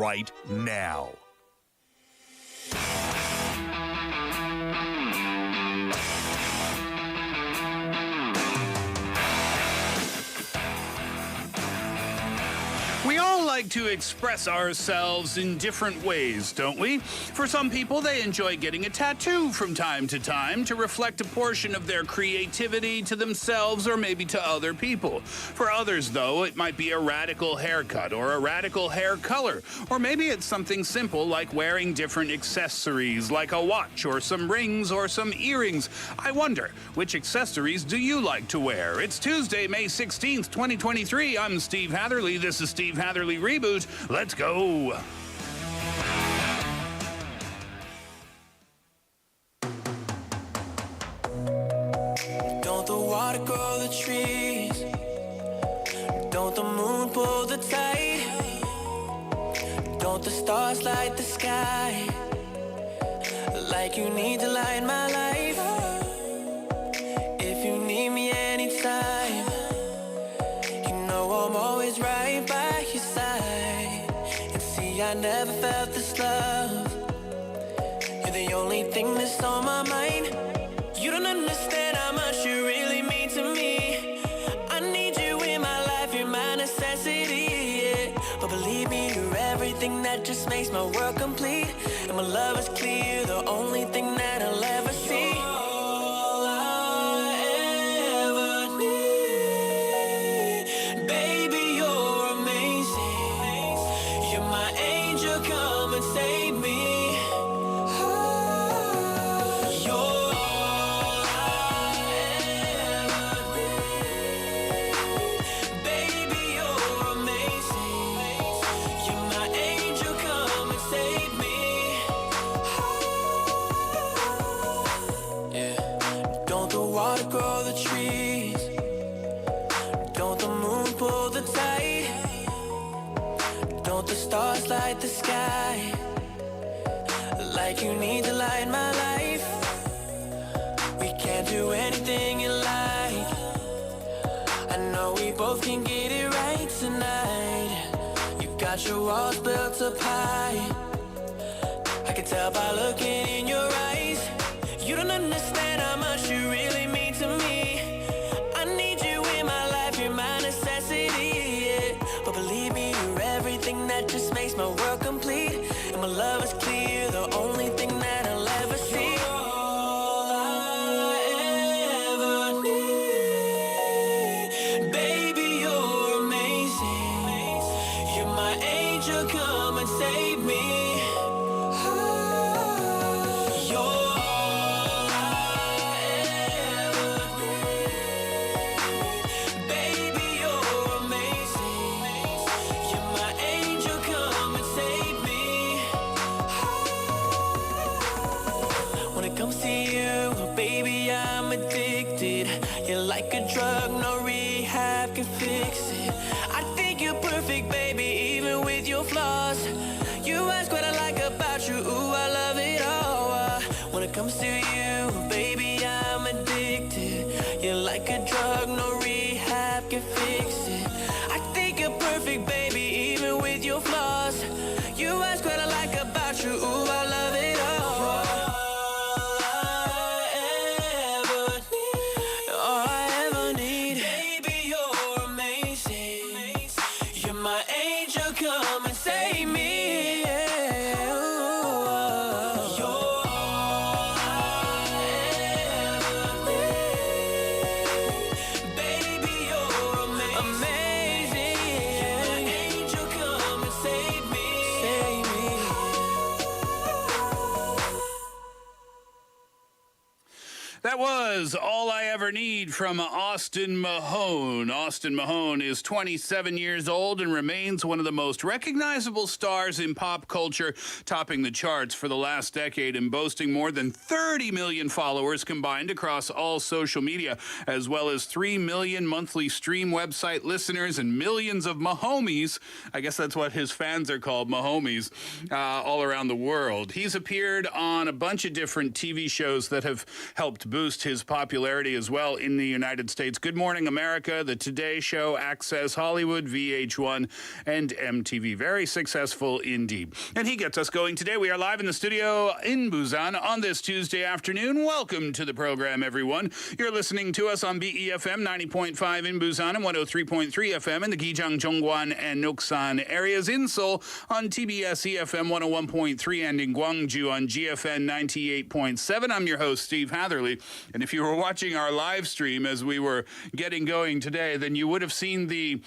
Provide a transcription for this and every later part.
right now. We all like to express ourselves in different ways, don't we? For some people, they enjoy getting a tattoo from time to reflect a portion of their creativity to themselves or maybe to other people. For others, though, it might be a radical haircut or a radical hair color. Or maybe it's something simple like wearing different accessories like a watch or some rings or some earrings. I wonder, which accessories do you like to wear? It's Tuesday, May 16th, 2023. I'm Steve Hatherley. This is Steve Hatherley Reboot. Let's go. Don't the water grow the trees? Don't the moon pull the tide? Don't the stars light the sky? Like you need to light my life. If you need me anytime, you know I'm always right by your side. And see, I never felt this love. You're the only thing that's on my mind. You don't understand how much you really mean to me. I need you in my life, you're my necessity, yeah. But believe me, you're everything that just makes my world complete. And my love is clear, the only thing that I'll ever see. All I ever need. Baby, you're amazing. You're my angel, come and save me. Grow the trees. Don't the moon pull the tide? Don't the stars light the sky? Like you need to light my life. We can't do anything you like. I know we both can get it right tonight. You got your walls built up high. I can tell by looking in your eyes. You don't understand how much you really mean to me. I need you in my life, you're my necessity, yeah. But believe me, you're everything that just makes my world complete. And my love is clear, the only thing that I'll ever see. All I ever need. Baby, you're amazing. You're my angel, come and save me. Comes to you, baby, I'm addicted. You're like a drug, no rehab can fix it. I think you're perfect, baby, even with your flaws. You ask what I like about you, ooh, I love it all. When it comes to you, baby, I'm addicted. You're like a drug, no rehab can fix it. I think you're perfect, baby, even with your flaws. You ask what I like about you, ooh, I love it all. Come and save me, yeah. You're all I ever need. Baby, you're amazing. You're my angel, come and save me. Save me. That was All I Ever Need from Austin Mahone. Austin Mahone is 27 years old and remains one of the most recognizable stars in pop culture, topping the charts for the last decade and boasting more than 30 million followers combined across all social media, as well as 3 million monthly stream website listeners and millions of Mahomies, I guess that's what his fans are called, Mahomies, all around the world. He's appeared on a bunch of different TV shows that have helped boost his popularity as well in the United States. Good Morning America, The Today Show, Access Hollywood, VH1, and MTV. Very successful indeed. And he gets us going today. We are live in the studio in Busan on this Tuesday afternoon. Welcome to the program, everyone. You're listening to us on Befm 90.5 in Busan and 103.3 FM in the Gijang, Zhongguan, and Nuksan areas. In Seoul on TBS EFM 101.3 and in Gwangju on GFN 98.7. I'm your host, Steve Hatherley. And if you were watching our live stream as we were getting going today, then you would have seen the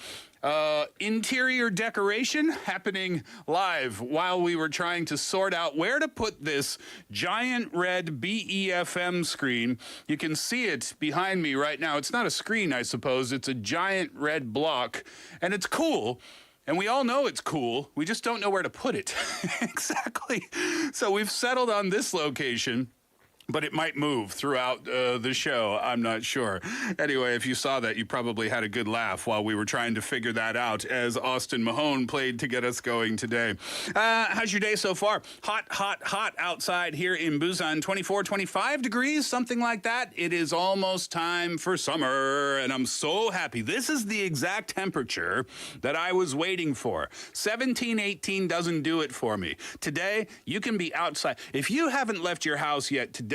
interior decoration happening live while we were trying to sort out where to put this giant red BEFM screen. You can see it behind me right now. It's not a screen, I suppose. It's a giant red block, and it's cool. And we all know it's cool. We just don't know where to put it. Exactly. So we've settled on this location, but it might move throughout the show. I'm not sure. Anyway, if you saw that, you probably had a good laugh while we were trying to figure that out as Austin Mahone played to get us going today. How's your day so far? Hot, hot, hot outside here in Busan. 24, 25 degrees, something like that. It is almost time for summer, and I'm so happy. This is the exact temperature that I was waiting for. 17, 18 doesn't do it for me. Today, you can be outside. If you haven't left your house yet today,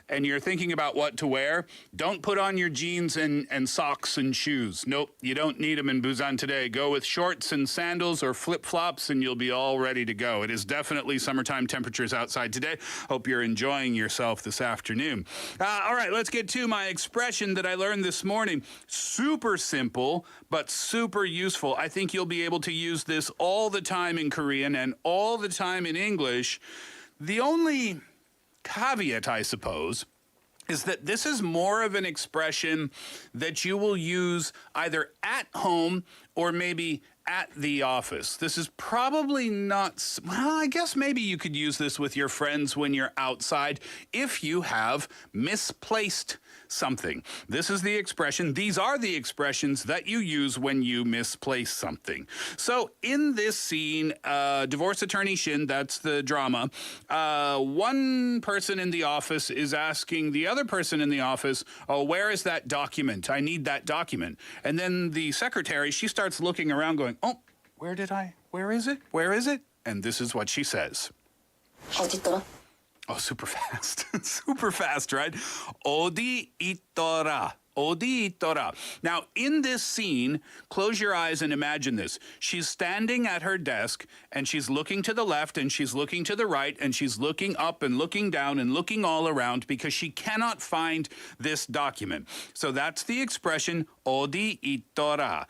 and you're thinking about what to wear, don't put on your jeans and socks and shoes. Nope, you don't need them in Busan today. Go with shorts and sandals or flip-flops and you'll be all ready to go. It is definitely summertime temperatures outside today. Hope you're enjoying yourself this afternoon. All right, let's get to my expression that I learned this morning. Super simple, but super useful. I think you'll be able to use this all the time in Korean and all the time in English. The only caveat, I suppose, is that this is more of an expression that you will use either at home or maybe at the office. This is probably not, well, I guess maybe you could use this with your friends when you're outside if you have misplaced something. This is the expression. These are the expressions that you use when you misplace something. So in this scene, divorce attorney Shin, that's the drama, one person in the office is asking the other person in the office, oh, where is that document? I need that document. And then the secretary, she starts looking around going, oh, where is it? Where is it? And this is what she says. 어딨더라? Oh, super fast. Super fast, right? 어디 있더라. 어디 있더라. Now, in this scene, close your eyes and imagine this. She's standing at her desk, and she's looking to the left, and she's looking to the right, and she's looking up and looking down and looking all around because she cannot find this document. So that's the expression 어디 있더라.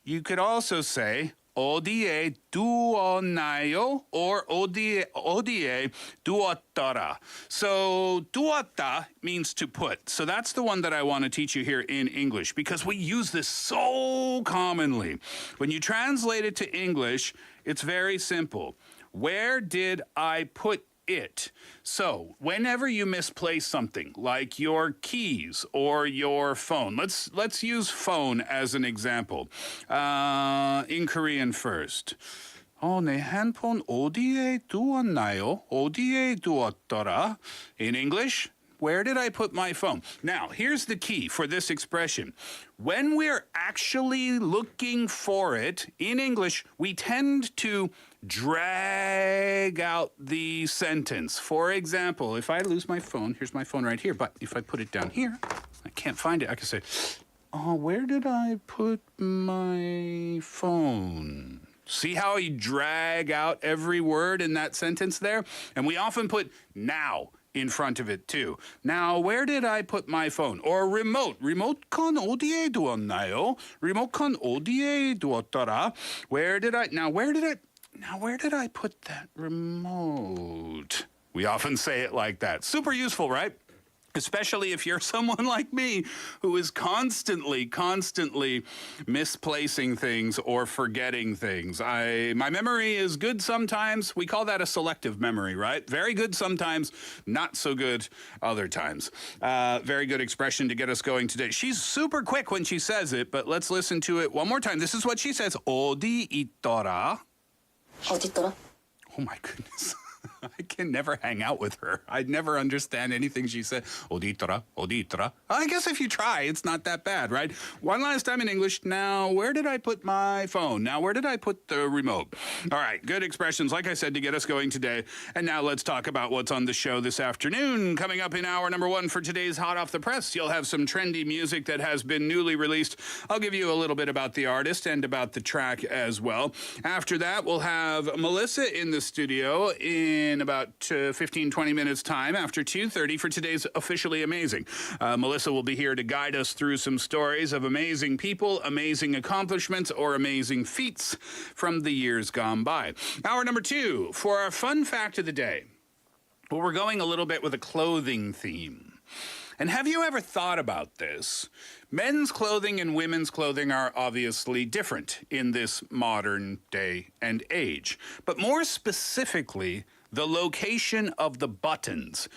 You could also say 어디에 두었나요? Or 어디에 두었더라. So 두었다 means to put. So that's the one that I want to teach you here in English because we use this so commonly. When you translate it to English, it's very simple. Where did I put it? So whenever you misplace something like your keys or your phone, let's use phone as an example. In Korean first. 내 핸폰 어디에 두었나요? 어디에 두었더라? In English, where did I put my phone? Now, here's the key for this expression. When we're actually looking for it, in English, we tend to drag out the sentence. For example, if I lose my phone, here's my phone right here, but if I put it down here, I can't find it. I can say, oh, where did I put my phone? See how you drag out every word in that sentence there? And we often put now in front of it too. Now, where did I put my phone? Or remote. 리모컨 어디에 두었나요? 리모컨 어디에 두었더라? Where did I put that remote? We often say it like that. Super useful, right? Especially if you're someone like me who is constantly misplacing things or forgetting things. My memory is good sometimes. We call that a selective memory, right? Very good sometimes, not so good other times. Very good expression to get us going today. She's super quick when she says it, but let's listen to it one more time. This is what she says. 어디 있더라? 어딨더라? Oh my goodness. I can never hang out with her. I'd never understand anything she said. 어디 있더라? 어디 있더라? I guess if you try, it's not that bad, right? One last time in English. Now, where did I put my phone? Now, where did I put the remote? All right, good expressions, like I said, to get us going today. And now let's talk about what's on the show this afternoon. Coming up in hour number 1 for today's Hot Off the Press, you'll have some trendy music that has been newly released. I'll give you a little bit about the artist and about the track as well. After that, we'll have Melissa in the studio in about 15, 20 minutes time after 2:30 for today's Officially Amazing. Melissa will be here to guide us through some stories of amazing people, amazing accomplishments, or amazing feats from the years gone by. Hour number 2 for our fun fact of the day. Well, we're going a little bit with a clothing theme. And have you ever thought about this? Men's clothing and women's clothing are obviously different in this modern day and age. But more specifically, the location of the buttons.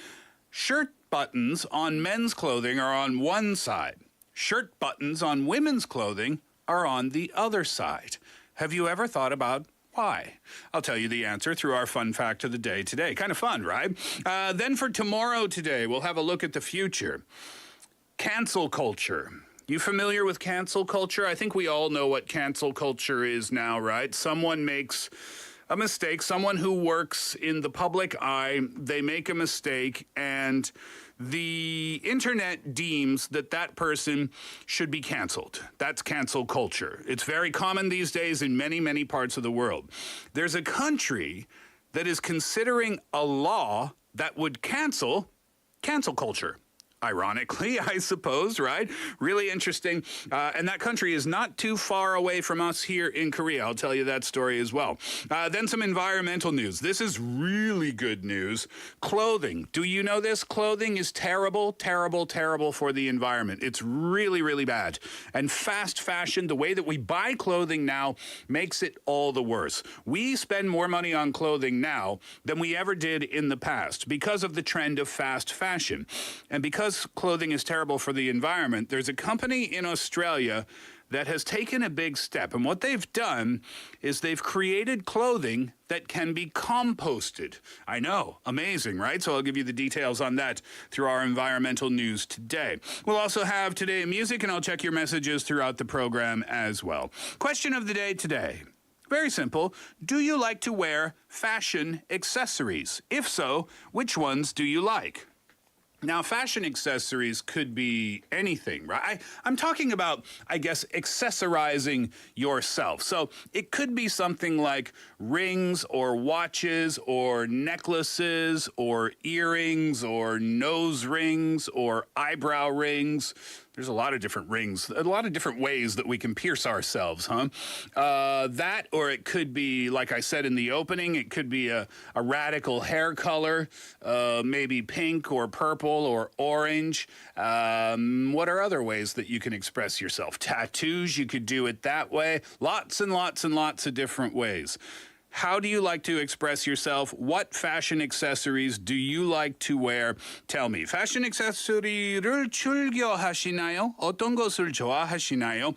Shirt buttons on men's clothing are on one side. Shirt buttons on women's clothing are on the other side. Have you ever thought about why? I'll tell you the answer through our fun fact of the day today. Kind of fun, right? Then for tomorrow today, we'll have a look at the future. Cancel culture. You familiar with cancel culture? I think we all know what cancel culture is now, right? Someone makes a mistake. Someone who works in the public eye, they make a mistake, and the internet deems that that person should be canceled. That's cancel culture. It's very common these days in many, many parts of the world. There's a country that is considering a law that would cancel culture. Ironically, I suppose, right? Really interesting. And that country is not too far away from us here in Korea. I'll tell you that story as well. Then some environmental news. This is really good news. Clothing. Do you know this? Clothing is terrible, terrible, terrible for the environment. It's really, really bad. And fast fashion, the way that we buy clothing now, makes it all the worse. We spend more money on clothing now than we ever did in the past because of the trend of fast fashion. And because clothing is terrible for the environment, there's a company in Australia that has taken a big step. And what they've done is they've created clothing that can be composted. I know, amazing, right? So I'll give you the details on that through our environmental news today. We'll also have today music, and I'll check your messages throughout the program as well. Question of the day today. Very simple. Do you like to wear fashion accessories? If so, which ones do you like? Now, fashion accessories could be anything, right? I'm talking about, I guess, accessorizing yourself. So it could be something like rings or watches or necklaces or earrings or nose rings or eyebrow rings. There's a lot of different rings, a lot of different ways that we can pierce ourselves, huh? That, or it could be, like I said in the opening, it could be a radical hair color, maybe pink or purple or orange. What are other ways that you can express yourself? Tattoos, you could do it that way. Lots and lots and lots of different ways. How do you like to express yourself? What fashion accessories do you like to wear? Tell me. fashion accessory를 즐겨하시나요? 어떤 것을 좋아하시나요?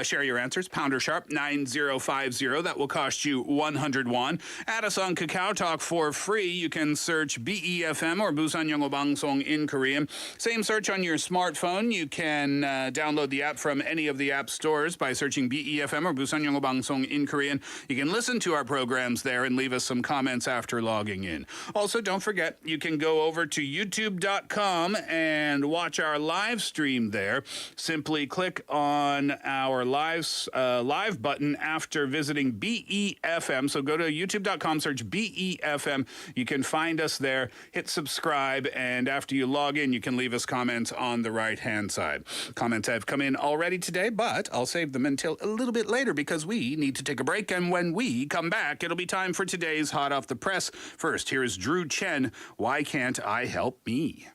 Share your answers. Pounder sharp 9050. That will cost you 100 won. Add us on Kakao Talk for free. You can search Befm or Busan영어방송 in Korean. Same search on your smartphone. You can download the app from any of the app stores by searching Befm or Busan영어방송 in Korean. You can listen to our programs there and leave us some comments after logging in. Also, don't forget, you can go over to youtube.com and watch our live stream there. Simply click on our live button after visiting BEFM. So go to youtube.com, search BEFM. You can find us there, hit subscribe, and after you log in, you can leave us comments on the right-hand side. Comments have come in already today, but I'll save them until a little bit later because we need to take a break, and when we come back, it'll be time for today's Hot Off the Press. First, here's Drew Chen, Why Can't I Help Me?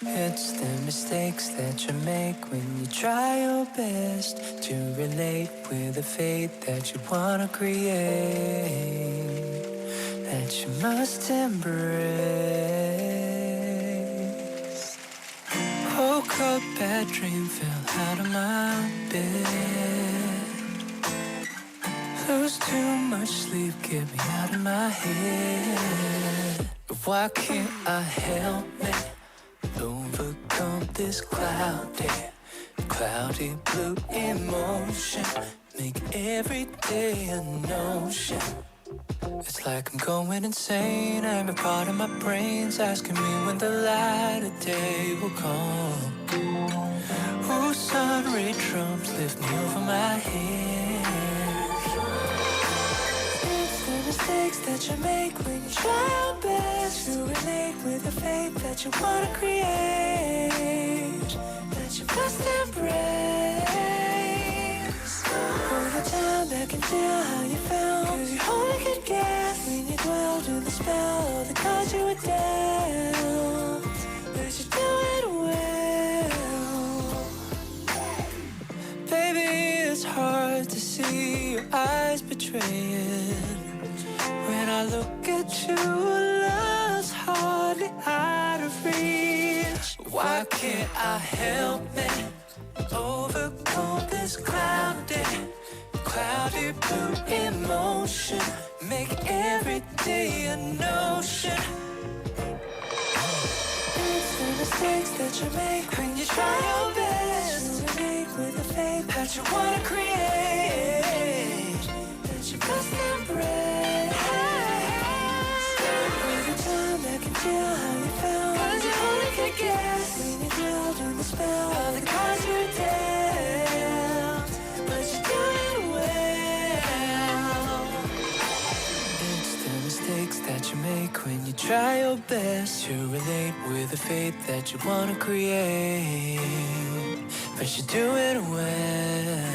It's the mistakes that you make when you try your best to relate with the fate that you want to create, that you must embrace. Woke up, bad dream, fell out of my bed. Lose too much sleep, get me out of my head. Why can't I help it? Overcome this cloudy blue emotion. Make every day an ocean. It's like I'm going insane. Every part of my brain's asking me when the light of day will come. Ooh, sun ray drums lift me over my head. It's the mistakes that you make when you try your best to relate with the faith that you wanna create, that you must embrace. For the time that can tell how you felt, 'cause you only could guess when you dwelled in the spell of the cards you were dealt. But you do it well. Baby, it's hard to see your eyes betraying. When I look at you, love's hardly out of reach. Why can't I help it? Overcome this cloudy blue emotion. Make every day an ocean. It's the mistakes that you make when you try your best to relate with the faith that you wanna create, that you must embrace. With the time that can tell how you felt, 'cause you only could guess when you dwelled in the spell of the cards you dealt. But you do it well. It's the mistakes that you make when you try your best to relate with the faith that you wanna create, but you do it well.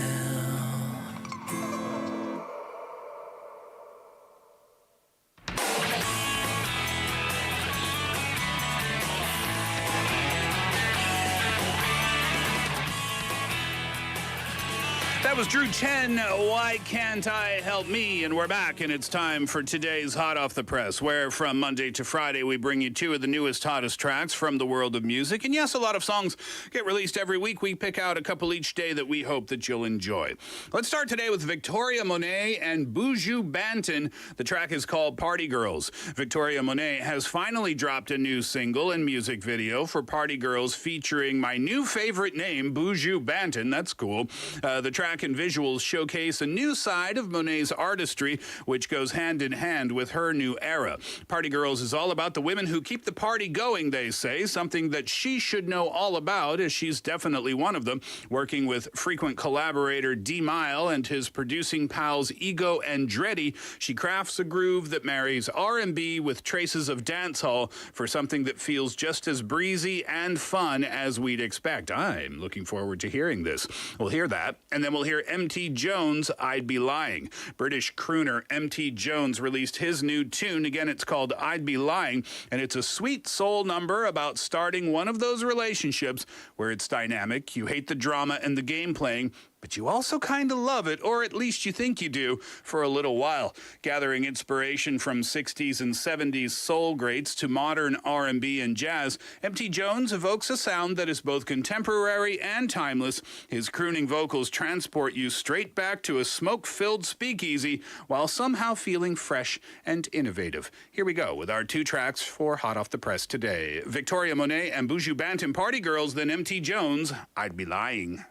That was Drew Chen, Why Can't I Help Me? And we're back, and it's time for today's Hot Off the Press, where from Monday to Friday we bring you two of the newest, hottest tracks from the world of music. And yes, a lot of songs get released every week. We pick out a couple each day that we hope that you'll enjoy. Let's start today with Victoria Monet and Buju Banton. The track is called Party Girls. Victoria Monet has finally dropped a new single and music video for Party Girls featuring my new favorite name, Buju Banton. That's cool. The track and visuals showcase a new side of Monet's artistry, which goes hand in hand with her new era. Party Girls is all about the women who keep the party going, they say, something that she should know all about, as she's definitely one of them. Working with frequent collaborator D Mile and his producing pals Ego and Dreddy, she crafts a groove that marries R&B with traces of dancehall for something that feels just as breezy and fun as we'd expect. I'm looking forward to hearing this. We'll hear that, and then we'll hear MT Jones, I'd Be Lying. British crooner MT Jones released his new tune. Again, it's called I'd Be Lying, and it's a sweet soul number about starting one of those relationships where it's dynamic, you hate the drama and the game playing, but you also kind of love it, or at least you think you do, for a little while. Gathering inspiration from 60s and 70s soul greats to modern R&B and jazz, MT Jones evokes a sound that is both contemporary and timeless. His crooning vocals transport you straight back to a smoke-filled speakeasy while somehow feeling fresh and innovative. Here we go with our two tracks for Hot Off the Press today. Victoria Monet and Buju Banton, Party Girls, then MT Jones, I'd Be Lying.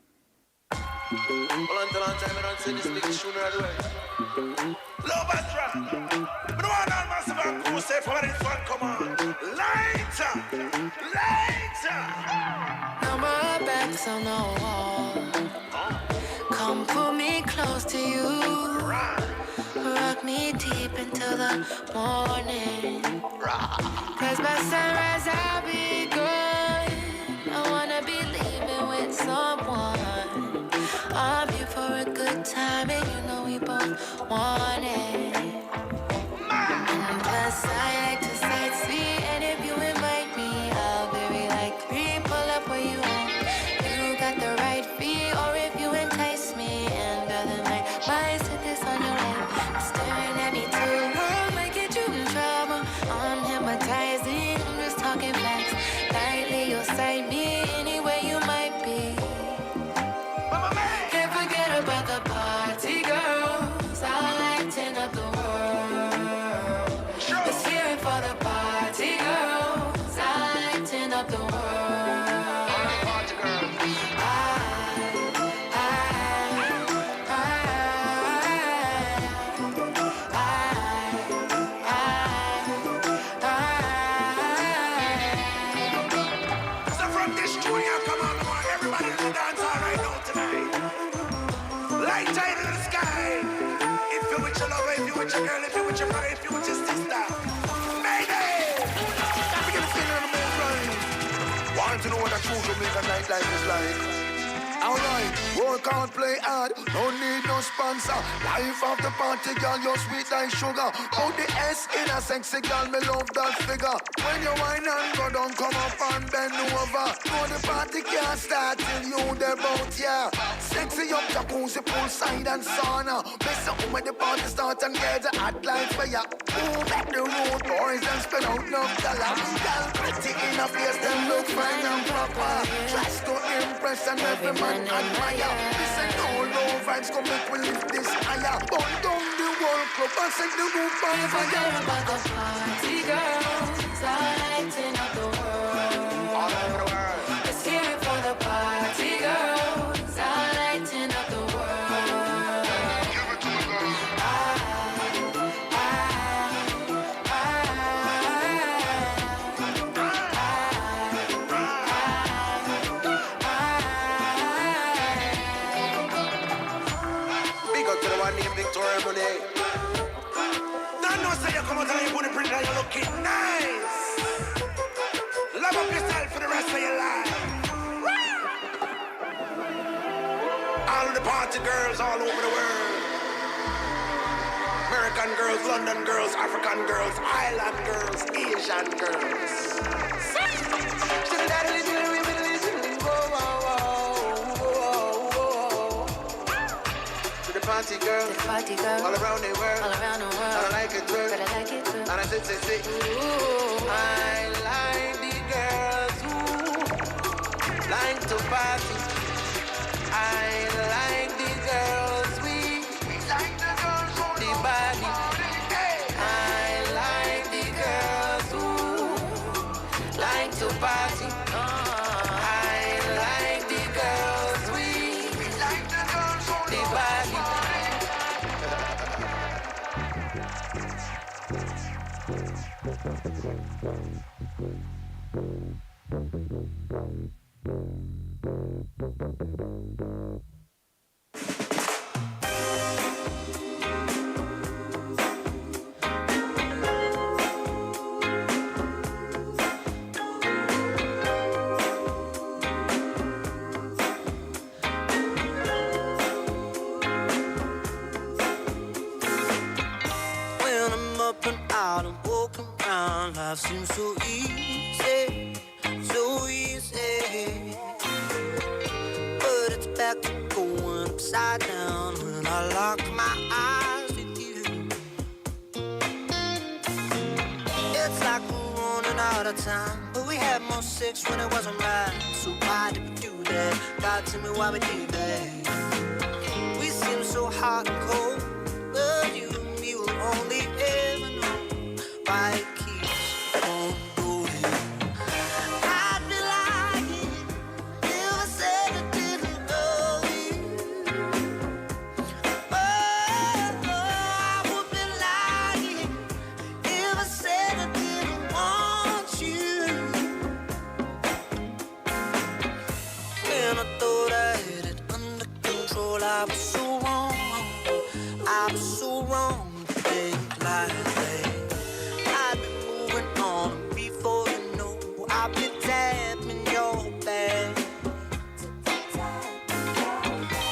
Hold on till on time, I don't see this big shooter out of the way. Love and trust. But the one on massive and cool, say for this one, come on. Lighter! Now my back's on the wall. Come pull me close to you. Rock me deep into the morning. 'Cause by sunrise I'll be good. I wanna be leaving with someone. I'm here for a good time, and you know we both want it. And plus, I like to sightsee, and if you invite me, I'll very likely pull up where you want. You got the right feel, or if you entice me, and other night, might set this on your lap. Staring at me too long might get you in trouble. I'm hypnotizing, I'm just talking facts. put your sister. Mayday! Can't begin to feel on the moon line. Want to know what a true Jamaica nightlife is like? Alright, work hard, play hard, no need no sponsor. Life of the party, girl, you're sweet like sugar. Out the S in a sexy girl, me love that figure. When you whine and go down, come up and bend over. Know the party can't start till you there bout, yeah. Sexy up, jacuzzi, poolside and sauna. Mess up when the party starts and get the hot lights for ya. Move up the road, boys, and spend out no dollar. Girl, pretty in a face, them look fine and proper. Tries to impress and every man admire. This ain't no low vibes, come make we lift this higher. Burn down the world club and set the roof on fire. Forget about the party, girls, lighting up the world. All over the world. Let's hear it for the party, girls, lighting up the world. Give it to me, girl. Big up to the one named Victoria Monet. Don't know say you come out and you put it pretty and you're looking nice. Love up yourself for the rest of your life. All the party girls all over the world. American girls, London girls, African girls, island girls, Asian girls. To the party girl, all around the world, I like it too, and I say, ooh, I like the girls who like to party. I like the girls we like the girls who the body. I like the girls who like to party. I like the girls we like the girls who the body. When I'm up and out and walking around, life seems so easy, so easy. But it's back to going upside down when I lock my eyes with you. It's like we're running out of time, but we had more sex when it wasn't right. So why did we do that? God, tell me why we did that. We seem so hot and cold, but you and me will only ever know why it keeps on going. I'd be lying if I said I didn't love you. Oh, I would be lying if I said I didn't want you. When I thought I had it under control, I was so wrong. I was so wrong to think like that. I've been moving on before you know. I've been tapping your back.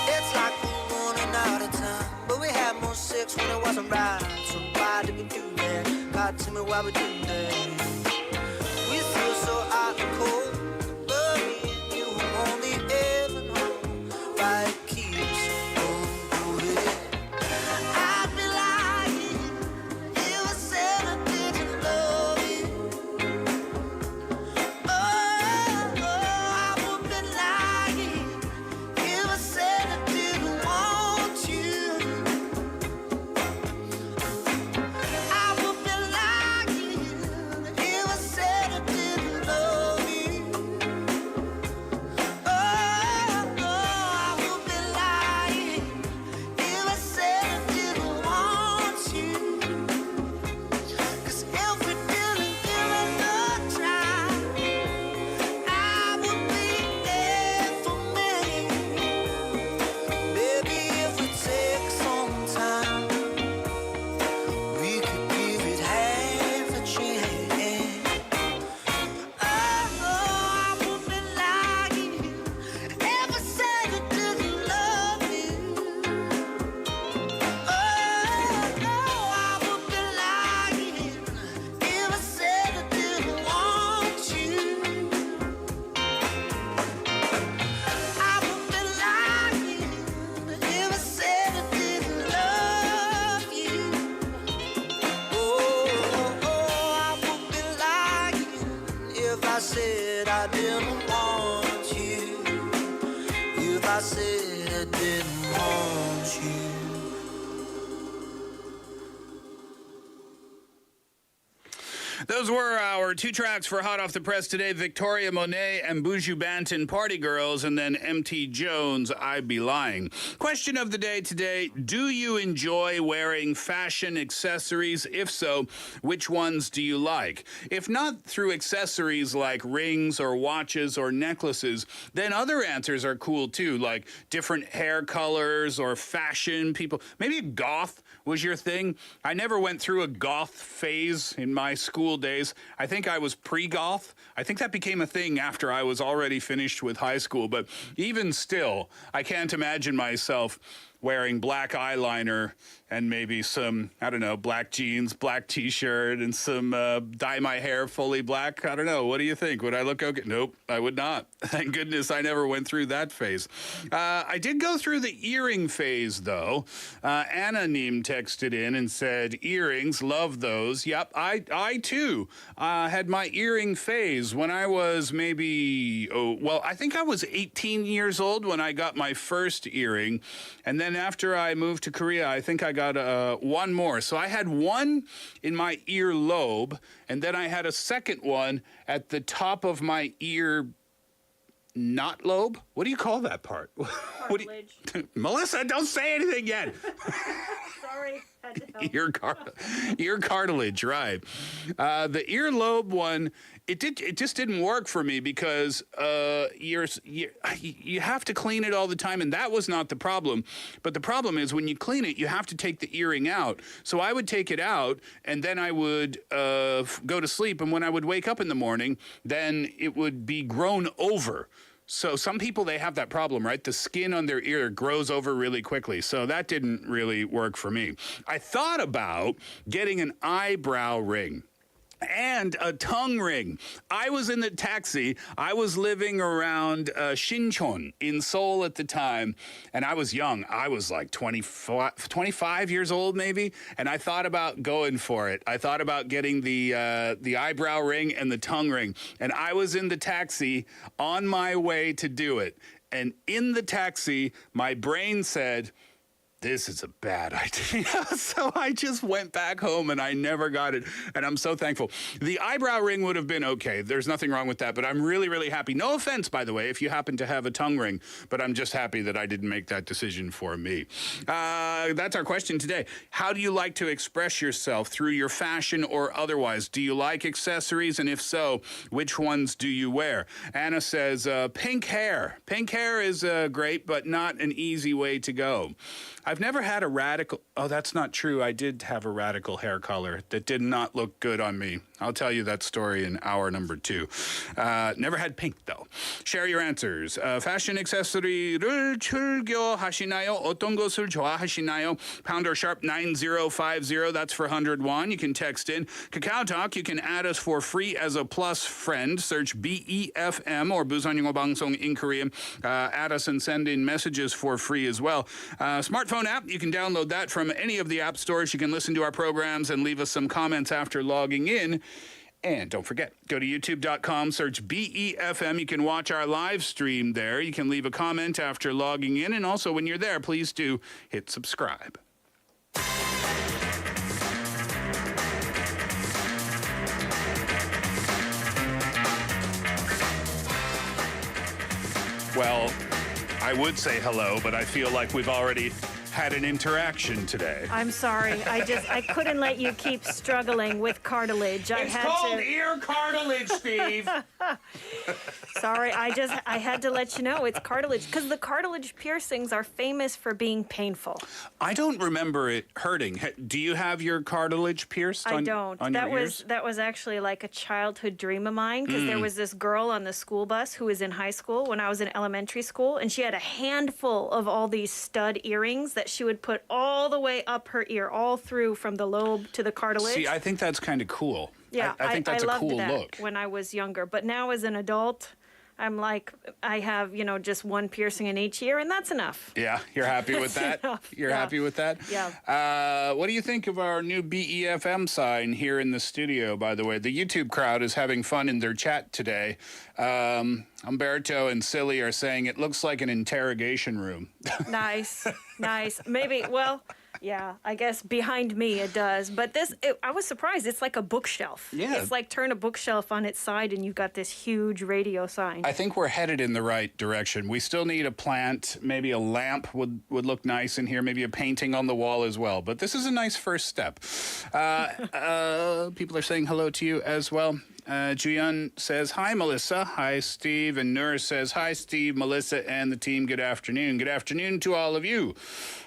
It's like we're running out of time, but we had more sex when it wasn't right. So why did we do that? God, tell me why we do that. We feel so hot and cold, but me and you only ever know why it keeps on going. I'd be lying if I said I didn't love you. Oh, I would be lying if I said I didn't want you. I would be lying if I said I didn't love you. I didn't want you, if I said I didn't want you. Those were our two tracks for Hot Off the Press today, Victoria Monet and Buju Banton, Party Girls, and then MT Jones, I'd Be Lying. Question of the day today, do you enjoy wearing fashion accessories? If so, which ones do you like? If not through accessories like rings or watches or necklaces, then other answers are cool too, like different hair colors or fashion people. Maybe goth was your thing. I never went through a goth phase in my school days. I think I was pre-goth. I think that became a thing after I was already finished with high school. But even still, I can't imagine myself wearing black eyeliner and maybe some, I don't know, black jeans, black t-shirt, and some dye my hair fully black. I don't know. What do you think? Would I look okay? Nope, I would not. Thank goodness I never went through that phase. I did go through the earring phase, though. Anna Neem texted in and said, earrings, love those. Yep, I too had my earring phase when I was maybe, I think I was 18 years old when I got my first earring. And then after I moved to Korea, I think I got one more. So I had one in my ear lobe, and then I had a second one at the top of my ear not lobe. What do you call that part? Cartilage. Melissa, don't say anything yet. Sorry. Had to help. Ear cartilage, right. The earlobe one, it just didn't work for me because you have to clean it all the time, and that was not the problem. But the problem is when you clean it, you have to take the earring out. So I would take it out, and then I would go to sleep, and when I would wake up in the morning, then it would be grown over. So some people, they have that problem, right? The skin on their ear grows over really quickly. So that didn't really work for me. I thought about getting an eyebrow ring and a tongue ring. I was in the taxi. I was living around Shincheon in Seoul at the time, and I was young. I was like 25 years old maybe, and I thought about going for it. I thought about getting the eyebrow ring and the tongue ring, and I was in the taxi on my way to do it. And in the taxi, my brain said, this is a bad idea. So I just went back home and I never got it. And I'm so thankful. The eyebrow ring would have been okay. There's nothing wrong with that. But I'm really, really happy. No offense, by the way, if you happen to have a tongue ring. But I'm just happy that I didn't make that decision for me. That's our question today. How do you like to express yourself through your fashion or otherwise? Do you like accessories? And if so, which ones do you wear? Anna says, pink hair. Pink hair is great, but not an easy way to go. I've never had a radical... Oh, that's not true. I did have a radical hair color that did not look good on me. I'll tell you that story in hour number 2. Never had pink, though. Share your answers. Fashion accessory를 즐겨하시나요? 어떤 것을 좋아하시나요? Pound or sharp 9050. That's for 101. You can text in. Kakao Talk, you can add us for free as a plus friend. Search Befm or 부산영어방송 in Korean. Add us and send in messages for free as well. Smartphone app, you can download that from any of the app stores. You can listen to our programs and leave us some comments after logging in. And don't forget, go to youtube.com, search BEFM. You can watch our live stream there. You can leave a comment after logging in. And also, when you're there, please do hit subscribe. Well, I would say hello, but I feel like we've already had an interaction today. I'm sorry. I couldn't let you keep struggling with cartilage. It's called ear cartilage, Steve. Sorry, I had to let you know it's cartilage because the cartilage piercings are famous for being painful. I don't remember it hurting. Do you have your cartilage pierced I don't. On your ears? That was actually like a childhood dream of mine because there was this girl on the school bus who was in high school when I was in elementary school, and she had a handful of all these stud earrings that she would put all the way up her ear, all through from the lobe to the cartilage. See, I think that's kind of cool. Yeah, I think that's a loved cool that look. when I was younger, but now as an adult, I'm like, I have, just one piercing in each ear, and that's enough. Yeah, you're happy with that? Enough. You're Yeah. happy with that? Yeah. What do you think of our new BEFM sign here in the studio, by the way? The YouTube crowd is having fun in their chat today. Umberto and Silly are saying it looks like an interrogation room. Nice. Maybe, well, yeah, I guess behind me it does. But I was surprised. It's like a bookshelf. Yeah. It's like turn a bookshelf on its side and you've got this huge radio sign. I think we're headed in the right direction. We still need a plant. Maybe a lamp would look nice in here. Maybe a painting on the wall as well. But this is a nice first step. People are saying hello to you as well. Juyun says, hi, Melissa. Hi, Steve. And Nur says, hi, Steve, Melissa, and the team. Good afternoon. Good afternoon to all of you.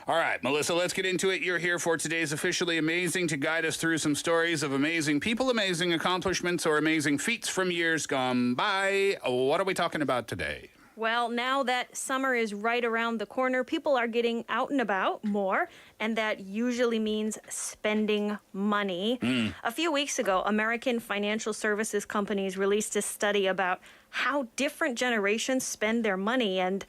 All right, Melissa, let's get into it. You're here for today's Officially Amazing to guide us through some stories of amazing people, amazing accomplishments, or amazing feats from years gone by. What are we talking about today? Well, now that summer is right around the corner, people are getting out and about more, and that usually means spending money. A few weeks ago, American financial services companies released a study about how different generations spend their money. And,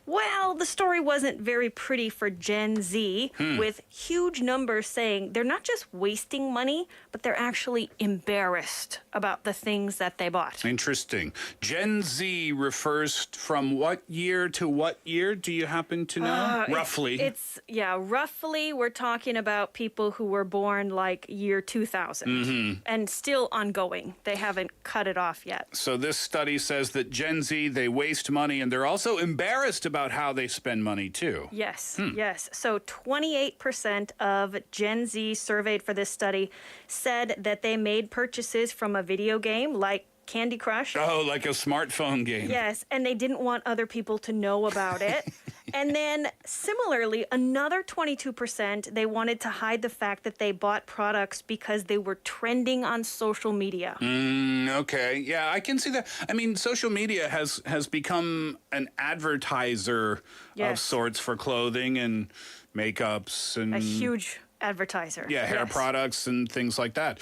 well, the story wasn't very pretty for Gen Z, with huge numbers saying they're not just wasting money, but they're actually embarrassed about the things that they bought. Interesting. Gen Z refers from what year to what year? Do you happen to know? Roughly. Roughly we're talking about people who were born like year 2000 and still ongoing. They haven't cut it off yet. So this study says that Gen Z, they waste money and they're also embarrassed about how they spend money too. Yes, yes. So 28% of Gen Z surveyed for this study said that they made purchases from a video game like Candy Crush. Oh, like a smartphone game. Yes, and they didn't want other people to know about it. And then similarly, another 22%, they wanted to hide the fact that they bought products because they were trending on social media. Okay. Yeah, I can see that. I mean, social media has become an advertiser of Yes. sorts for clothing and makeups and A huge advertiser. hair Yes. products and things like that.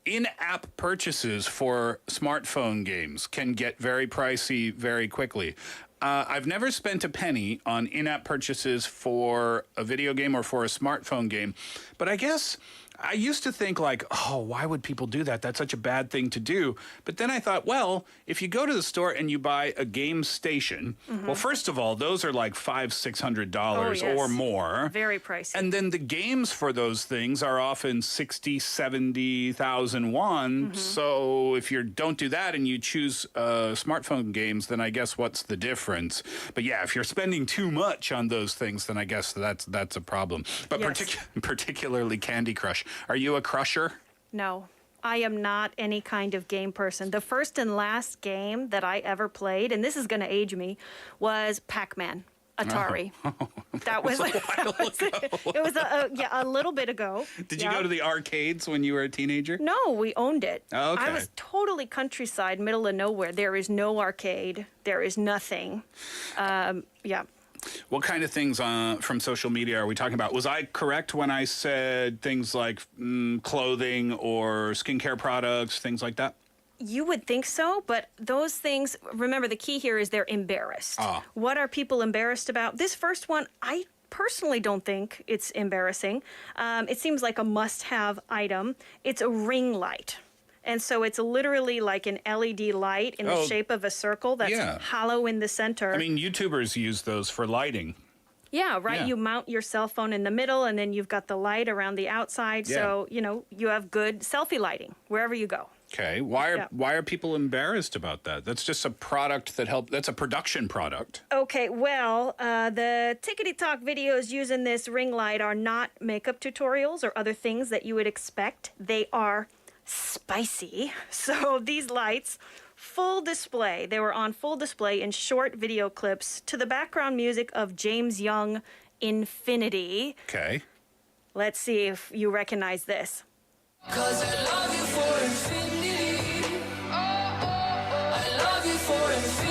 In-app purchases for smartphone games can get very pricey very quickly. I've never spent a penny on in-app purchases for a video game or for a smartphone game, but I guess I used to think like, oh, why would people do that? That's such a bad thing to do. But then I thought, well, if you go to the store and you buy a game station, well, first of all, those are like $500-$600 Oh, yes. or more. Very pricey. And then the games for those things are often 60, 70,000 won. So if you don't do that and you choose smartphone games, then I guess what's the difference? But yeah, if you're spending too much on those things, then I guess that's a problem. But Yes. particularly Candy Crush. Are you a crusher? No, I am not any kind of game person. The first and last game that I ever played, and this is going to age me, was Pac-Man. Atari. That was a while ago. It was a little bit ago. Did you go to the arcades when you were a teenager? No, we owned it. Oh, okay. I was totally countryside, middle of nowhere. There is no arcade. There is nothing. Yeah. What kind of things from social media are we talking about? Was I correct when I said things like clothing or skincare products, things like that? You would think so, but those things, remember, the key here is they're embarrassed. What are people embarrassed about? This first one, I personally don't think it's embarrassing. It seems like a must-have item. It's a ring light. And so it's literally like an LED light in the shape of a circle that's hollow in the center. I mean, YouTubers use those for lighting. Yeah, right. Yeah. You mount your cell phone in the middle, and then you've got the light around the outside. Yeah. So, you have good selfie lighting wherever you go. Okay. Why are people embarrassed about that? That's just a product that's a production product. Okay, well, the Tickety Talk videos using this ring light are not makeup tutorials or other things that you would expect. They are spicy. So these lights, full display. They were on full display in short video clips to the background music of James Young, Infinity. Okay. Let's see if you recognize this. 'Cause I love you for infinity. I love you for infinity.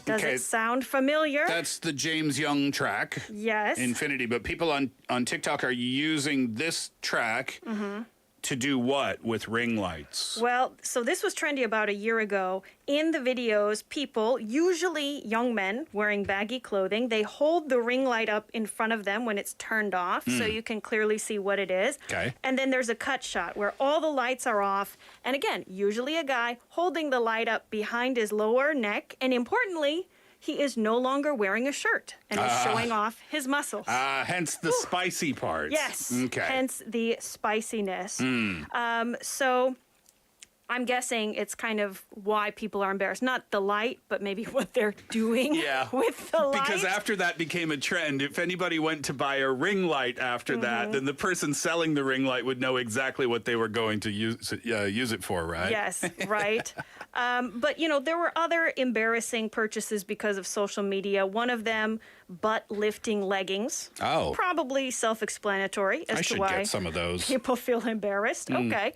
Does Okay. it sound familiar? That's the James Young track. Yes. Infinity. But people on TikTok are using this track to do what with ring lights? Well, so this was trendy about a year ago. In the videos, people, usually young men wearing baggy clothing, they hold the ring light up in front of them when it's turned off so you can clearly see what it is. Okay. And then there's a cut shot where all the lights are off. And again, usually a guy holding the light up behind his lower neck. And importantly, he is no longer wearing a shirt and is showing off his muscles. Hence the spicy part. Yes. Okay. Hence the spiciness. So I'm guessing it's kind of why people are embarrassed. Not the light, but maybe what they're doing Yeah. with the light. Because after that became a trend, if anybody went to buy a ring light after that, then the person selling the ring light would know exactly what they were going to use it for, right? Yes, right. But, you know, there were other embarrassing purchases because of social media. One of them, butt lifting leggings. Oh. Probably self-explanatory as I to should why get some of those. people feel embarrassed. Okay.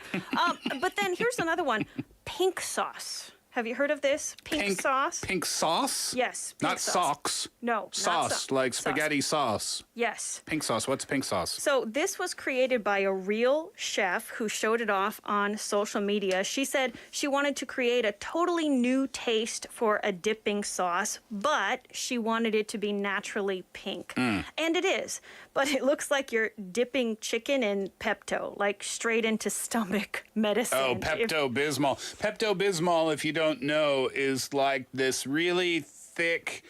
But then here's another one, pink sauce. Have you heard of this? Pink sauce? Pink sauce? Yes. Pink Not sauce. socks. No, not Sauce, like sauce. spaghetti sauce. Yes. Pink sauce. What's pink sauce? So this was created by a real chef who showed it off on social media. She said she wanted to create a totally new taste for a dipping sauce, but she wanted it to be naturally pink. And it is. But it looks like you're dipping chicken in Pepto, like straight into stomach medicine. Oh, If- Pepto-Bismol. Pepto-Bismol, if you don't know, is like this really thick,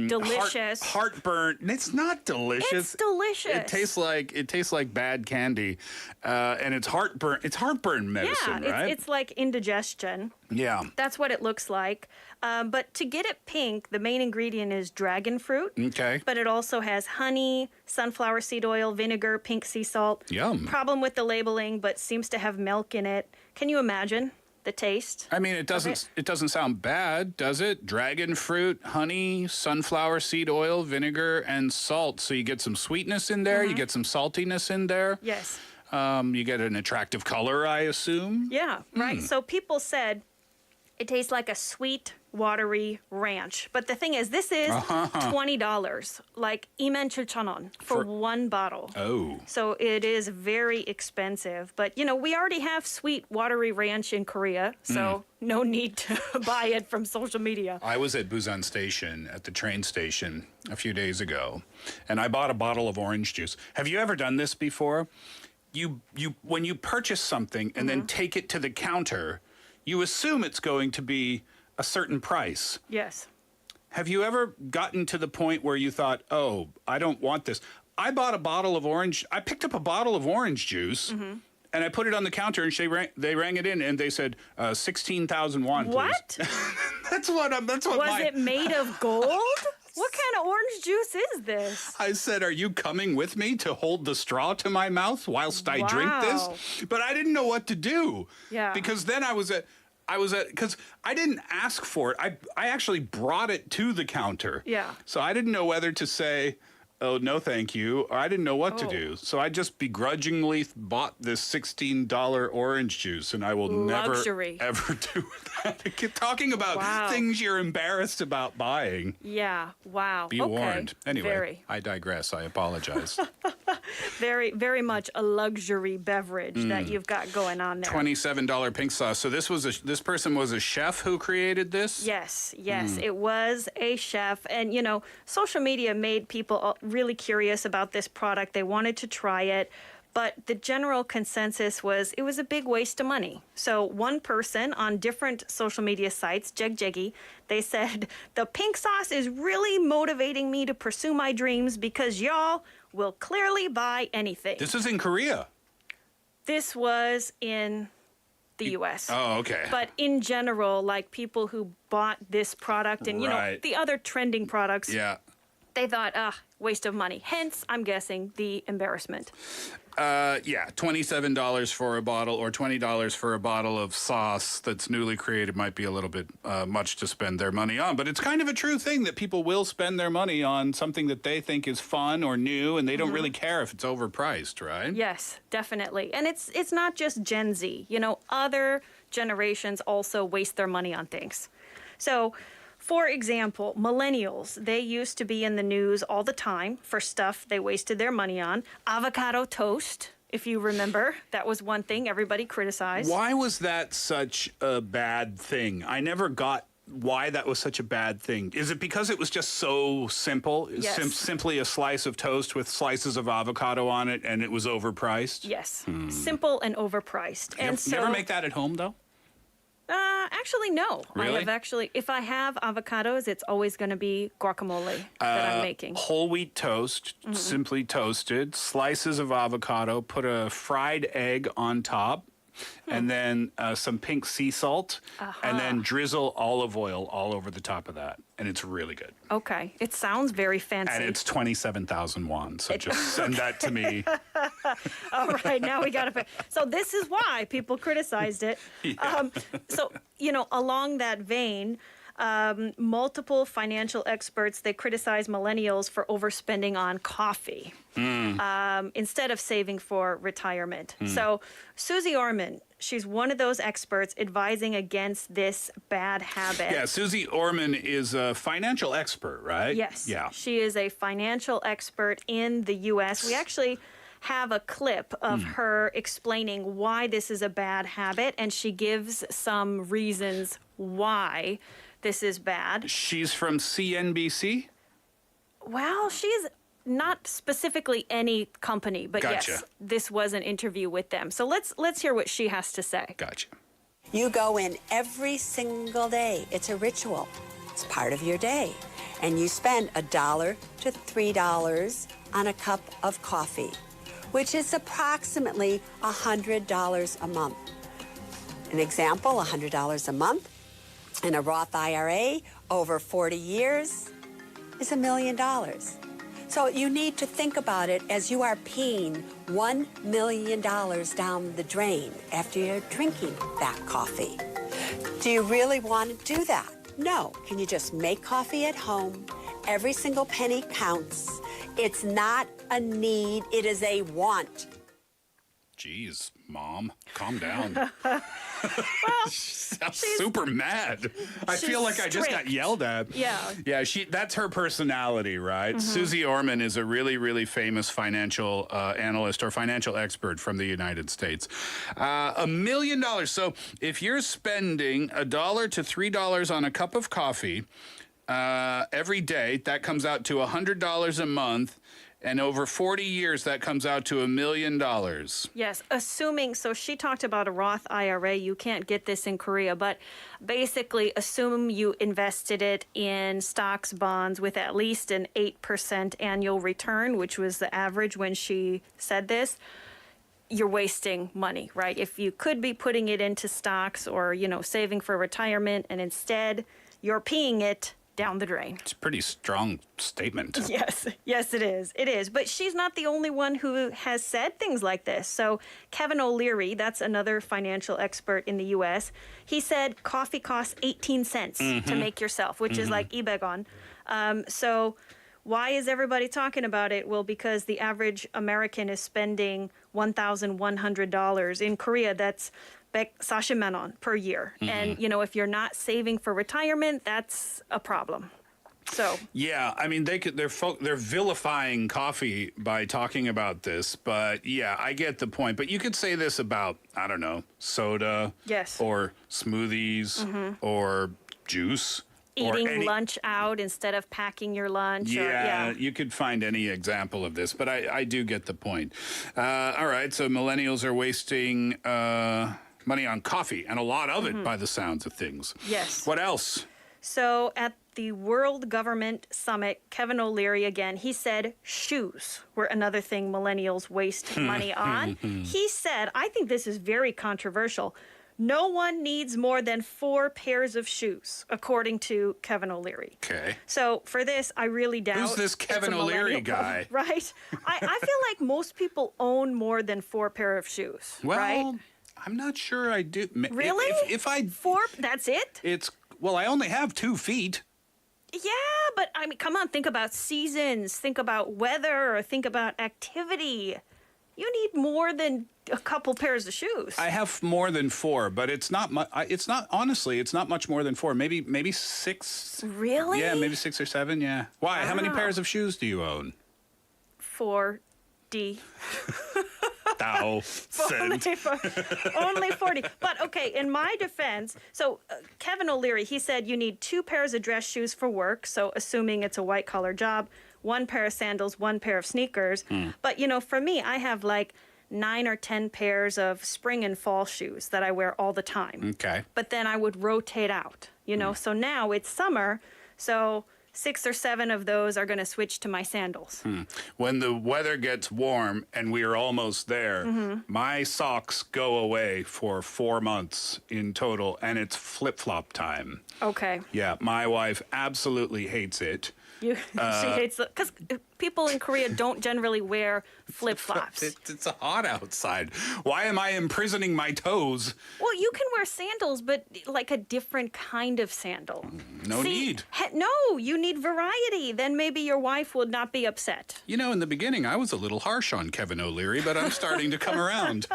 Delicious. heartburn. It's not delicious. It's delicious. It tastes like bad candy, and it's heartburn. It's heartburn medicine, yeah, right? it's like indigestion. Yeah. That's what it looks like. But to get it pink, the main ingredient is dragon fruit. Okay. But it also has honey, sunflower seed oil, vinegar, pink sea salt. Yum. Problem with the labeling, but seems to have milk in it. Can you imagine the taste? I mean, it doesn't sound bad, does it? Dragon fruit, honey, sunflower seed oil, vinegar, and salt. So you get some sweetness in there. You get some saltiness in there. Yes. You get an attractive color, I assume. Yeah, right. So people said it tastes like a sweet, watery ranch. But the thing is, this is $20, like 27,000원 for one bottle. Oh. So it is very expensive. But, you know, we already have sweet, watery ranch in Korea, so no need to buy it from social media. I was at Busan Station, at the train station, a few days ago, and I bought a bottle of orange juice. Have you ever done this before? You when you purchase something and then take it to the counter, you assume it's going to be a certain price. Yes. Have you ever gotten to the point where you thought, oh, I don't want this? I picked up a bottle of orange juice, and I put it on the counter, and they rang it in, and they said, 16,000 won, please. What? That's what Was it made of gold? What kind of orange juice is this? I said, are you coming with me to hold the straw to my mouth whilst I drink Wow. this? But I didn't know what to do. Yeah. Because then because I didn't ask for it. I actually brought it to the counter. Yeah. So I didn't know whether to say, oh, no, thank you, or I didn't know what to Oh. do. So I just begrudgingly bought this $16 orange juice, and I will Luxury. never, ever do that. Keep talking about Wow. things you're embarrassed about buying. Yeah, wow. Be okay. warned. Anyway, Very, I digress. I apologize. very, very much a luxury beverage that you've got going on there. $27 pink sauce. So this person was a chef who created this? Yes, it was a chef. And, you know, social media made people really curious about this product. They wanted to try it. But the general consensus was it was a big waste of money. So one person on different social media sites, Jegjegi, they said, the pink sauce is really motivating me to pursue my dreams because y'all will clearly buy anything. This is in Korea. This was in the U.S. Oh, okay. But in general, like people who bought this product and, you know, Right. the other trending products, Yeah. they thought, waste of money. Hence, I'm guessing, the embarrassment. Yeah, $27 for a bottle or $20 for a bottle of sauce that's newly created might be a little bit much to spend their money on. But it's kind of a true thing that people will spend their money on something that they think is fun or new, and they don't really care if it's overpriced, right? Yes, definitely. And it's not just Gen Z. You know, other generations also waste their money on things. So For example, millennials, they used to be in the news all the time for stuff they wasted their money on. Avocado toast, if you remember, that was one thing everybody criticized. Why was that such a bad thing? I never got why that was such a bad thing. Is it because it was just so simple? Yes. Simply a slice of toast with slices of avocado on it, and it was overpriced? Yes, simple and overpriced. And You ever make that at home, though? Actually, no. Really? I have actually, if I have avocados, it's always going to be guacamole that I'm making. Whole wheat toast, simply toasted, slices of avocado, put a fried egg on top, and then some pink sea salt, and then drizzle olive oil all over the top of that. And it's really good. Okay. It sounds very fancy. And it's 27,000 won, so just send that to me. All right, now we got to. So this is why people criticized it. Yeah. So, along that vein, multiple financial experts, they criticize millennials for overspending on coffee instead of saving for retirement. So Susie Orman, she's one of those experts advising against this bad habit. Yeah, Susie Orman is a financial expert, right? Yes. Yeah. She is a financial expert in the U.S. We actually have a clip of her explaining why this is a bad habit, and she gives some reasons why this is bad. She's from CNBC? Well, she's not specifically any company, but Gotcha. yes, this was an interview with them. So let's hear what she has to say. Gotcha. You go in every single day. It's a ritual. It's part of your day. And you spend $1 to $3 on a cup of coffee, which is approximately $100 a month. An example, $100 a month in a Roth IRA over 40 years is $1 million. So you need to think about it as you are peeing $1 million down the drain after you're drinking that coffee. Do you really want to do that? No. Can you just make coffee at home? Every single penny counts. It's not a need, it is a want. Jeez, Mom, calm down. Sounds super mad. I feel like I just got strict. yelled at. Yeah. Yeah, that's her personality, right? Susie Orman is a really, really famous financial analyst or financial expert from the United States. $1 million. So if you're spending $1 to $3 on a cup of coffee every day, that comes out to $100 a month. And over 40 years, that comes out to $1 million. Yes, assuming, so she talked about a Roth IRA. You can't get this in Korea, but basically assume you invested it in stocks, bonds with at least an 8% annual return, which was the average when she said this. You're wasting money, right? If you could be putting it into stocks or, saving for retirement, and instead you're peeing it down the drain. It's a pretty strong statement. Yes, it is. It is. But she's not the only one who has said things like this. So Kevin O'Leary, that's another financial expert in the U.S., he said coffee costs 18 cents to make yourself, which is like ibegon. So why is everybody talking about it? Well, because the average American is spending $1,100. In Korea, that's 140만 won per year. And, if you're not saving for retirement, that's a problem. So yeah, I mean they're vilifying coffee by talking about this, but yeah, I get the point. But you could say this about, I don't know, soda, yes, or smoothies, or juice, eating lunch out instead of packing your lunch. Yeah, you could find any example of this, but I do get the point. All right, so millennials are wasting money on coffee, and a lot of it by the sounds of things. Yes. What else? So at the World Government Summit, Kevin O'Leary again, he said shoes were another thing millennials waste money on. He said, I think this is very controversial, no one needs more than 4 pairs of shoes, according to Kevin O'Leary. Okay. So for this, I really doubt. Who's this Kevin it's a O'Leary millennial guy? problem, right? I feel like most people own more than 4 pair of shoes, Well, right? I'm not sure I do. Really? If I 4, that's it? I only have 2 feet. Yeah, but I mean, come on, think about seasons, think about weather, or think about activity. You need more than a couple pairs of shoes. I have more than 4, but it's not. It's not honestly. It's not much more than 4. Maybe 6. Really? Yeah, maybe 6 or 7. Yeah. Why? How many Wow. pairs of shoes do you own? 4D. Only 40. But okay, in my defense, so Kevin O'Leary, he said you need 2 pairs of dress shoes for work. So assuming it's a white collar job, 1 pair of sandals, 1 pair of sneakers. But for me, I have like 9 or 10 pairs of spring and fall shoes that I wear all the time. Okay. But then I would rotate out, So now it's summer, so 6 or 7 of those are going to switch to my sandals. When the weather gets warm and we are almost there, my socks go away for 4 months in total, and it's flip-flop time. Okay. Yeah, my wife absolutely hates it. She hates it because people in Korea don't generally wear flip-flops. It's hot outside. Why am I imprisoning my toes? Well, you can wear sandals, but like a different kind of sandal. No need. No, you need variety. Then maybe your wife would not be upset. In the beginning, I was a little harsh on Kevin O'Leary, but I'm starting to come around.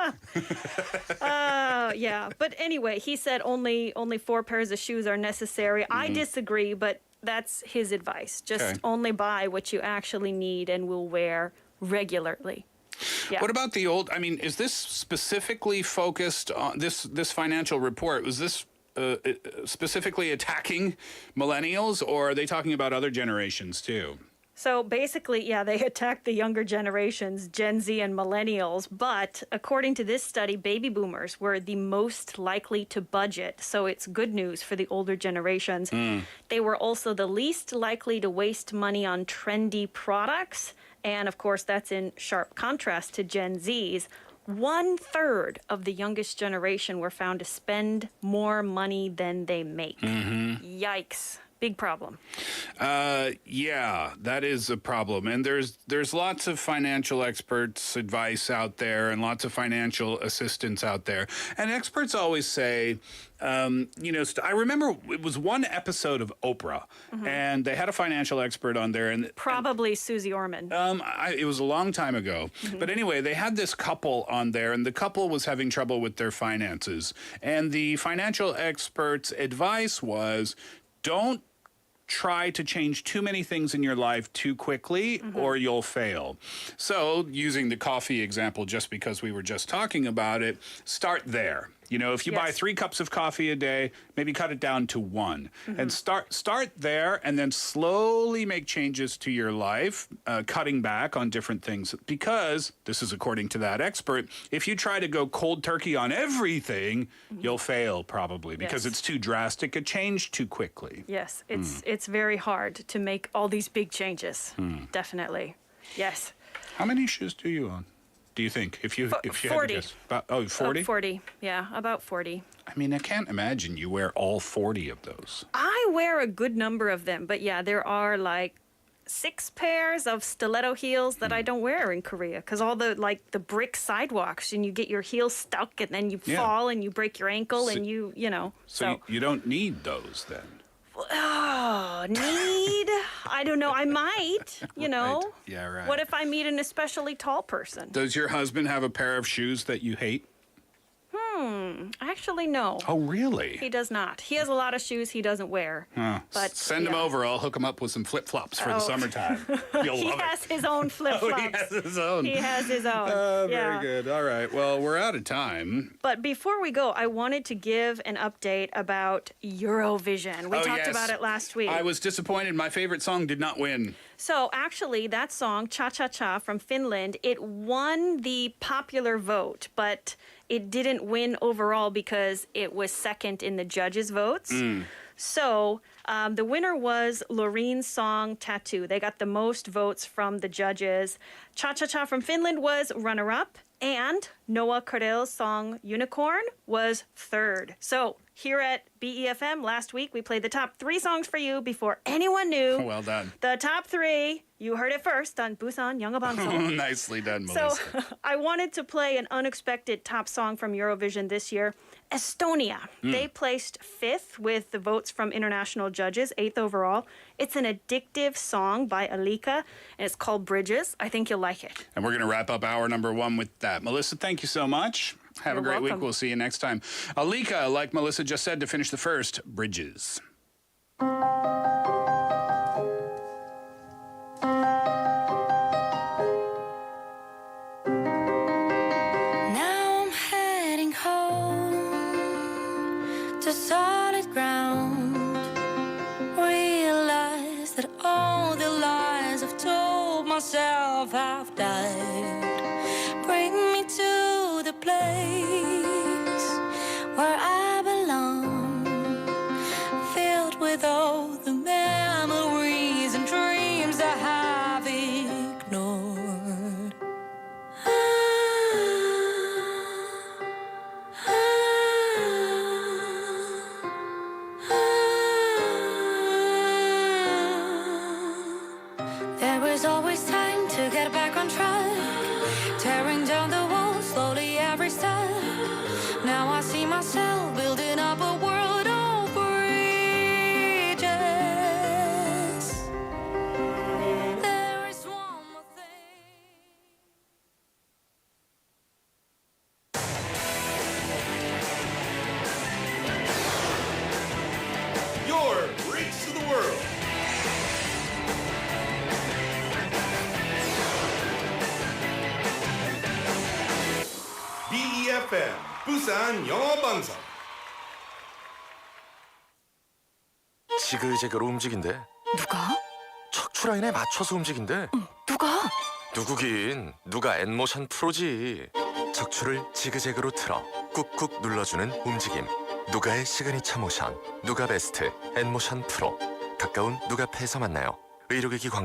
Yeah. But anyway, he said only 4 pairs of shoes are necessary. I disagree, but that's his advice. Just Okay. only buy what you actually need and will wear regularly. Yeah. What about the old? I mean, is this specifically focused on this financial report? Was this specifically attacking millennials, or are they talking about other generations too? So basically, yeah, they attacked the younger generations, Gen Z and millennials. But according to this study, baby boomers were the most likely to budget. So it's good news for the older generations. They were also the least likely to waste money on trendy products. And of course, that's in sharp contrast to Gen Zs. 1/3 of the youngest generation were found to spend more money than they make. Yikes. Big problem. Yeah, that is a problem. And there's lots of financial experts' advice out there and lots of financial assistance out there. And experts always say, I remember it was one episode of Oprah, and they had a financial expert on there. And Probably Susie Orman. it was a long time ago. But anyway, they had this couple on there, and the couple was having trouble with their finances. And the financial expert's advice was, don't try to change too many things in your life too quickly or you'll fail. So using the coffee example, just because we were just talking about it, start there. If you buy 3 cups of coffee a day, maybe cut it down to 1 and start there, and then slowly make changes to your life, cutting back on different things. Because this is according to that expert, if you try to go cold turkey on everything, you'll fail probably because it's too drastic a change too quickly. Yes, it's very hard to make all these big changes. Definitely. Yes. How many shoes do you own? Do you think, if you had to 40. guess? About 40? 40. Yeah, about 40. I mean, I can't imagine you wear all 40 of those. I wear a good number of them, but yeah, there are like 6 pairs of stiletto heels that I don't wear in Korea because all the brick sidewalks and you get your heels stuck and then you fall and you break your ankle and you know. So you don't need those then. Oh, need? I don't know. I might, Right. Yeah, right. What if I meet an especially tall person? Does your husband have a pair of shoes that you hate? Actually, no. Oh, really? He does not. He has a lot of shoes he doesn't wear. But Send him over. I'll hook him up with some flip-flops for the summertime. You'll He love has it. his own flip-flops. Oh, he has his own. He has his own. Very good. All right. Well, we're out of time. But before we go, I wanted to give an update about Eurovision. We talked about it last week. I was disappointed. My favorite song did not win. So actually, that song, Cha Cha Cha from Finland, it won the popular vote, but it didn't win overall because it was second in the judges' votes. So the winner was Lorene's song Tattoo. They got the most votes from the judges. Cha Cha Cha from Finland was runner-up, and Noah Cardell's song Unicorn was third. So Here at BEFM last week, we played the top 3 songs for you before anyone knew. Well done. The top 3, you heard it first on Busan 영어방송. Nicely done, Melissa. So I wanted to play an unexpected top song from Eurovision this year. Estonia. They placed 5th with the votes from international judges, 8th overall. It's an addictive song by Alika, and it's called Bridges. I think you'll like it. And we're going to wrap up hour number 1 with that. Melissa, thank you so much. Have You're a great welcome. week. We'll see you next time. Alika, like Melissa just said, to finish the first, Bridges. Now I'm heading home to solid ground. Realize that all the lies I've told myself have died. Bring me to the place where I belong, filled with all the memories and dreams I have ignored. There is always time to get back on track, tearing down the walls slowly every step. Now I see myself building up a world of bridges. There is one more thing. Your Bridge to the World. Befm 부산영어방송. 지그재그로 움직인대. 누가? 척추 라인에 맞춰서 움직인대. 누가? 누구긴 누가 엔모션 프로지. 척추를 지그재그로 틀어 꾹꾹 눌러주는 움직임. 누가의 시그니처 모션. 누가 베스트 엔모션 프로. 가까운 누가페에서 만나요. 의료기기 광고.